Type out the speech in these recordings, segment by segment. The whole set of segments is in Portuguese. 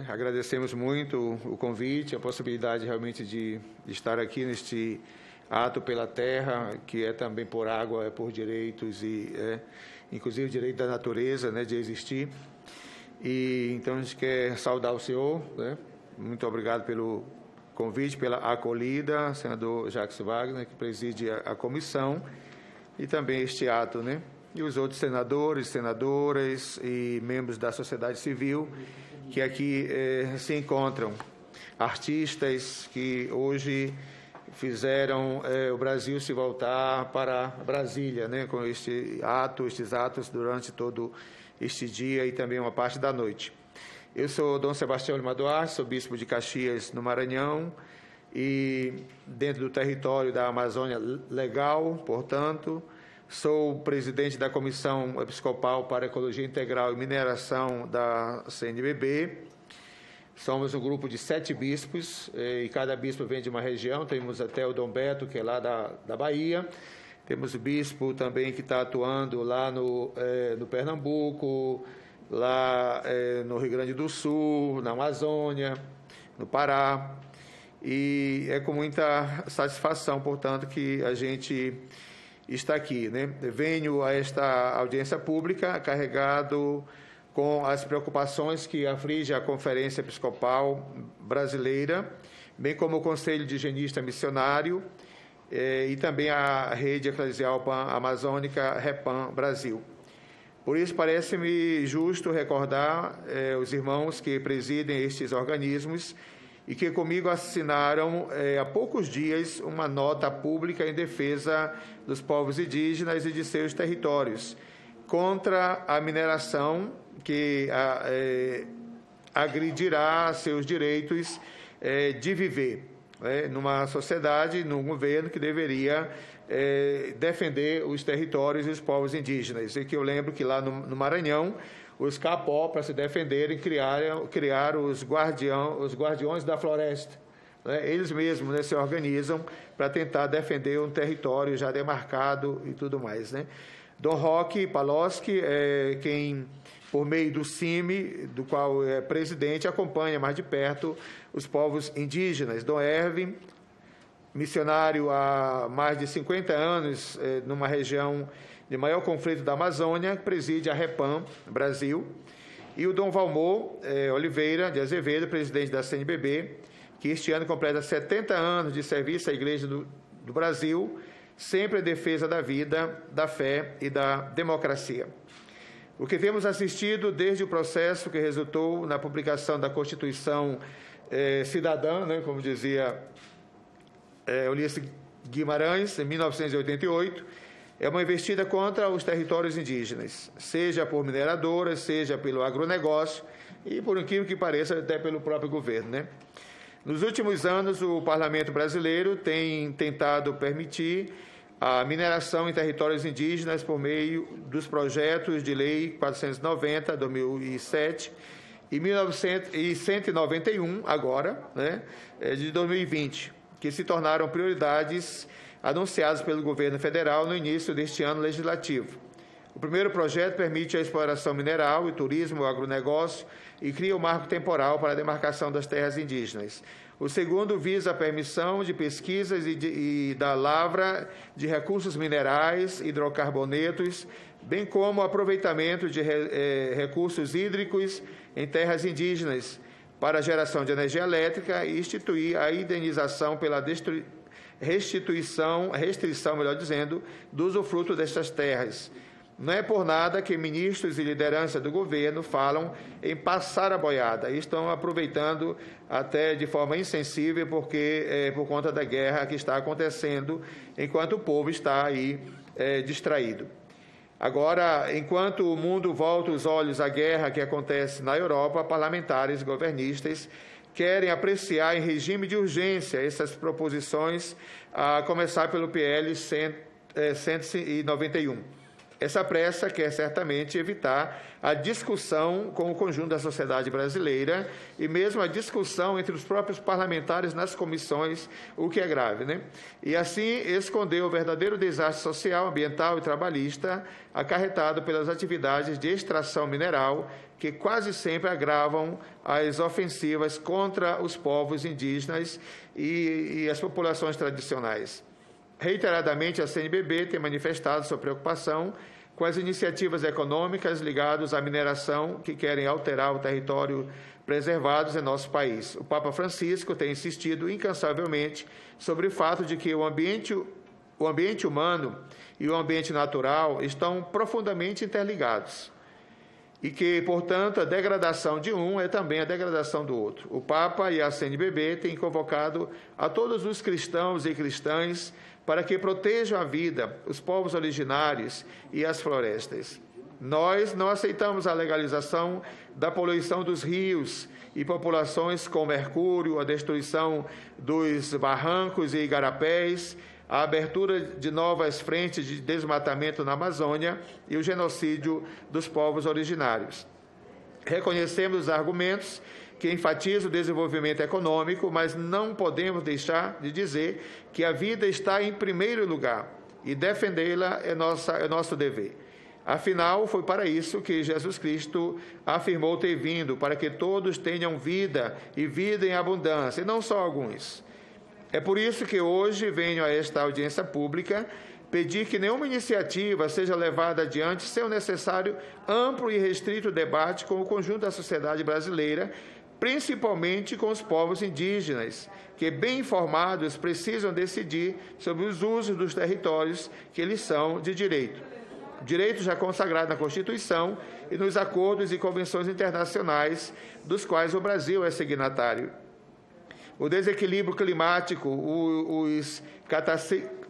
Agradecemos muito o convite, a possibilidade realmente de estar aqui neste ato pela terra, que é também por água, é por direitos e inclusive o direito da natureza, de existir. E então a gente quer saudar o senhor, Muito obrigado pelo convite, pela acolhida, senador Jacques Wagner, que preside a comissão, e também este ato, E os outros senadores, senadoras e membros da sociedade civil que aqui se encontram, artistas que hoje fizeram o Brasil se voltar para Brasília, com estes atos durante todo este dia e também uma parte da noite. Eu sou Dom Sebastião Lima Duarte, sou bispo de Caxias, no Maranhão, e dentro do território da Amazônia Legal, portanto, sou presidente da Comissão Episcopal para Ecologia Integral e Mineração da CNBB. Somos um grupo de 7 bispos, e cada bispo vem de uma região. Temos até o Dom Beto, que é lá da Bahia. Temos o bispo também que está atuando lá no Pernambuco, lá no Rio Grande do Sul, na Amazônia, no Pará. E é com muita satisfação, portanto, que a gente está aqui, Venho a esta audiência pública carregado com as preocupações que aflige a Conferência Episcopal Brasileira, bem como o Conselho de Higienista Missionário e também a Rede Eclesial Pan-Amazônica Repam Brasil. Por isso, parece-me justo recordar os irmãos que presidem estes organismos e que comigo assinaram há poucos dias uma nota pública em defesa dos povos indígenas e de seus territórios, contra a mineração que agredirá seus direitos de viver, numa sociedade, num governo que deveria defender os territórios e os povos indígenas. E que eu lembro que lá no Maranhão, os Capó, para se defenderem, criaram os guardiões da floresta. Eles mesmos se organizam para tentar defender um território já demarcado e tudo mais. Dom Roque Paloski é quem, por meio do CIMI, do qual é presidente, acompanha mais de perto os povos indígenas. Dom Erwin, missionário há mais de 50 anos numa região de maior conflito da Amazônia, que preside a Repam Brasil, e o Dom Valmor Oliveira de Azevedo, presidente da CNBB, que este ano completa 70 anos de serviço à Igreja do Brasil, sempre em defesa da vida, da fé e da democracia. O que temos assistido desde o processo que resultou na publicação da Constituição Cidadã, como dizia Ulisses Guimarães, em 1988, é uma investida contra os territórios indígenas, seja por mineradoras, seja pelo agronegócio e, por incrível que pareça, até pelo próprio governo. Nos últimos anos, o Parlamento brasileiro tem tentado permitir a mineração em territórios indígenas por meio dos projetos de Lei 490/2007 e 191, agora, de 2020, que se tornaram prioridades anunciados pelo governo federal no início deste ano legislativo. O primeiro projeto permite a exploração mineral e turismo, o agronegócio e cria o marco temporal para a demarcação das terras indígenas. O segundo visa a permissão de pesquisas e da lavra de recursos minerais, hidrocarbonetos, bem como o aproveitamento de recursos hídricos em terras indígenas para a geração de energia elétrica e instituir a indenização pela restrição, melhor dizendo, do usufruto destas terras. Não é por nada que ministros e liderança do governo falam em passar a boiada e estão aproveitando até de forma insensível porque por conta da guerra que está acontecendo, enquanto o povo está aí distraído. Agora, enquanto o mundo volta os olhos à guerra que acontece na Europa, parlamentares e governistas querem apreciar em regime de urgência essas proposições, a começar pelo PL 191. Essa pressa quer certamente evitar a discussão com o conjunto da sociedade brasileira e mesmo a discussão entre os próprios parlamentares nas comissões, o que é grave, né? E assim escondeu o verdadeiro desastre social, ambiental e trabalhista acarretado pelas atividades de extração mineral, que quase sempre agravam as ofensivas contra os povos indígenas e as populações tradicionais. Reiteradamente, a CNBB tem manifestado sua preocupação com as iniciativas econômicas ligadas à mineração que querem alterar o território preservados em nosso país. O Papa Francisco tem insistido incansavelmente sobre o fato de que o ambiente humano e o ambiente natural estão profundamente interligados e que, portanto, a degradação de um é também a degradação do outro. O Papa e a CNBB têm convocado a todos os cristãos e cristãs para que protejam a vida, os povos originários e as florestas. Nós não aceitamos a legalização da poluição dos rios e populações com mercúrio, a destruição dos barrancos e igarapés, a abertura de novas frentes de desmatamento na Amazônia e o genocídio dos povos originários. Reconhecemos os argumentos que enfatizam o desenvolvimento econômico, mas não podemos deixar de dizer que a vida está em primeiro lugar e defendê-la é nosso dever. Afinal, foi para isso que Jesus Cristo afirmou ter vindo, para que todos tenham vida e vida em abundância, e não só alguns. É por isso que hoje venho a esta audiência pública pedir que nenhuma iniciativa seja levada adiante sem o necessário amplo e restrito debate com o conjunto da sociedade brasileira, principalmente com os povos indígenas, que, bem informados, precisam decidir sobre os usos dos territórios que lhes são de direito. Direito já consagrado na Constituição e nos acordos e convenções internacionais dos quais o Brasil é signatário. O desequilíbrio climático, os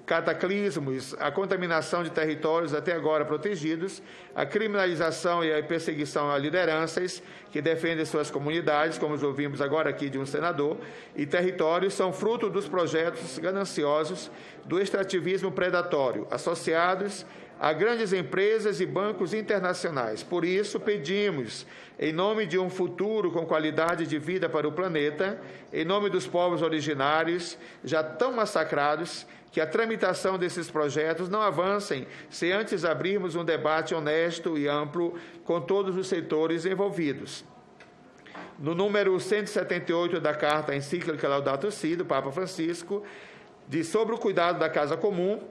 cataclismos, a contaminação de territórios até agora protegidos, a criminalização e a perseguição a lideranças que defendem suas comunidades, como ouvimos agora aqui de um senador, e territórios são fruto dos projetos gananciosos do extrativismo predatório, associados a grandes empresas e bancos internacionais. Por isso, pedimos, em nome de um futuro com qualidade de vida para o planeta, em nome dos povos originários, já tão massacrados, que a tramitação desses projetos não avancem se antes abrirmos um debate honesto e amplo com todos os setores envolvidos. No número 178 da Carta Encíclica Laudato Si, do Papa Francisco, sobre o cuidado da casa comum,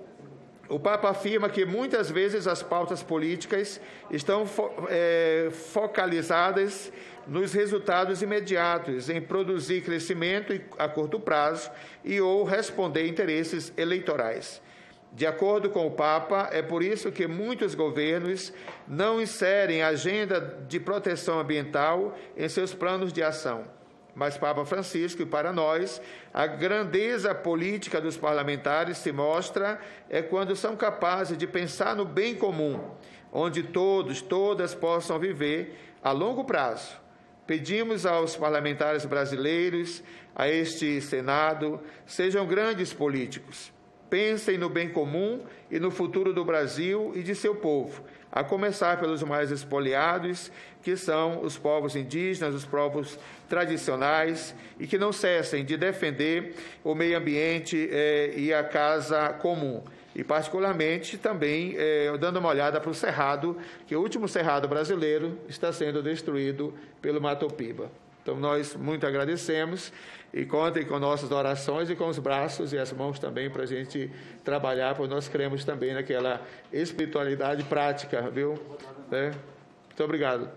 o Papa afirma que muitas vezes as pautas políticas estão focalizadas nos resultados imediatos, em produzir crescimento a curto prazo e ou responder interesses eleitorais. De acordo com o Papa, é por isso que muitos governos não inserem a agenda de proteção ambiental em seus planos de ação. Mas, Papa Francisco, e para nós, a grandeza política dos parlamentares se mostra quando são capazes de pensar no bem comum, onde todas possam viver a longo prazo. Pedimos aos parlamentares brasileiros, a este Senado, sejam grandes políticos. Pensem no bem comum e no futuro do Brasil e de seu povo, a começar pelos mais expoliados, que são os povos indígenas, os povos tradicionais, e que não cessem de defender o meio ambiente e a casa comum. E, particularmente, também dando uma olhada para o Cerrado, que o último Cerrado brasileiro está sendo destruído pelo Mato Piba. Então, nós muito agradecemos e contem com nossas orações e com os braços e as mãos também para a gente trabalhar, porque nós cremos também naquela espiritualidade prática, viu? Muito obrigado.